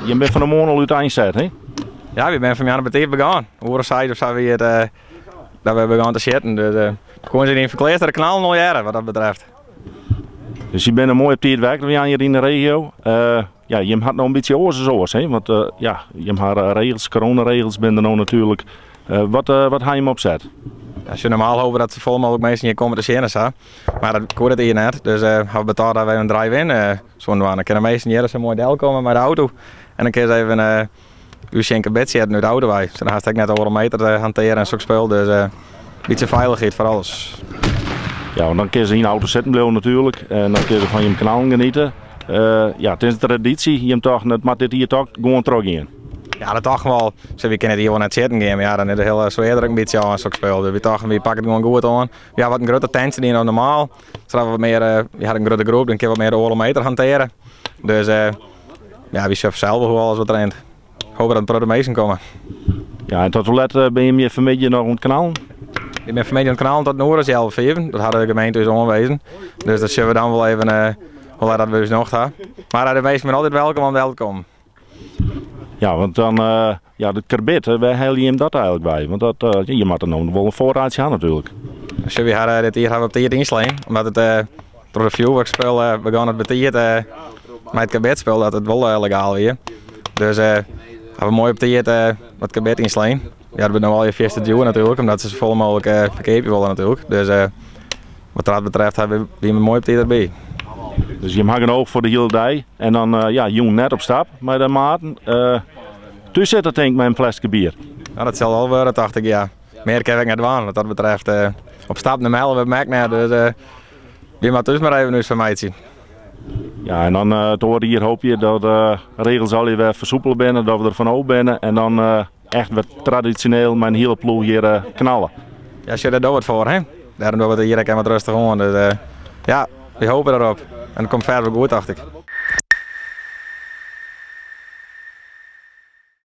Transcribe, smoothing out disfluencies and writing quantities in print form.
je bent van de morgen al uit Eindstad, hè? Ja, we zijn vanmiddag meteen begonnen. Oerzijde of zo weer dat we begonnen te zitten. Dus gewoon ze in verkleed de kanaal nog jaren wat dat betreft. Dus je bent een mooi op tijd werk hier in de regio. Ja, je had nog een beetje oorzaak, hè? Want ja, je hebt regels, coronaregels ben er nou natuurlijk. Wat ga je hem opzet? Als je normaal hoopt dat zoveel mogelijk mensen hier komen te zien, zo. Maar dat kon het hier net. Dus hebben we betaald dat we een drive-in. Zo'n dan kunnen mensen hier zo mooi deel komen met de auto. En dan kun je even uw schenken bed zetten uit de auto bij. Dus dan haast ik net over een meter te hanteren en zo'n speel. Dus een beetje veiligheid voor alles. Ja, want dan kun je in de auto zitten blijven natuurlijk. En dan kun je van je kanaal genieten. Ja, het is een traditie. Je toch, het mag dit hier toch gewoon terug in. Ja, dat toch wel. Dus we kunnen hier wel net zitten gaan. Ja, dan is het heel zwaarder een beetje aan zo'n speel. Dus we pakken het gewoon goed aan. Ja, wat een grote tensie die normaal. Zodat we meer, we hadden een grote groep, dan kunnen we meer de meter hanteren. Dus ja, we zelf hoe alles wat rent. Hopen dat er meesten komen. Ja, en tot hoe laat ben je met je familie nog op het kanaal? Ik ben familie aan het kanaal tot Noorden zelf 5. Dat hadden de gemeente dus aanwezen. Dus dat zullen we dan wel even hoe laat dat we dus nog gaan. Maar de meesten zijn altijd welkom om welkom. Ja, want dan, ja, de kerbit, wij halen je hem dat eigenlijk bij. Want dat, je moet er nou wel een voorraadje aan natuurlijk. Dus we hadden dit hier op het tiert inslaan. Omdat het door de viewworkspel begon het betiert met het kerbitspel dat het wel legaal weer. Dus hebben we mooi op tiert wat kerbit inslaan. Ja, dat ben nu al je eerste duwen natuurlijk, omdat ze zo vol mogelijk verkepen willen natuurlijk. Dus wat dat betreft hebben we mooi op tiert erbij. Dus je mag een oog voor de hele dag en dan ja, jong net op stap met de maten. Dus zit dat denk ik met een flesje bier. Nou, dat zal wel worden, dacht ik, ja. Meer kan ik niet doen wat dat betreft. Op stap naar Melle, we merken net, dus die moet dus maar even eens van mij zien. Ja, en dan door hier hoop je dat de regels al weer versoepelen binnen, dat we er van open binnen en dan echt weer traditioneel met een hele ploeg hier knallen. Ja, als je daar doet wat voor, hè? Daarom doen we het hier wat rustig aan. Dus ja, we hopen erop. En het komt verder goed, dacht ik.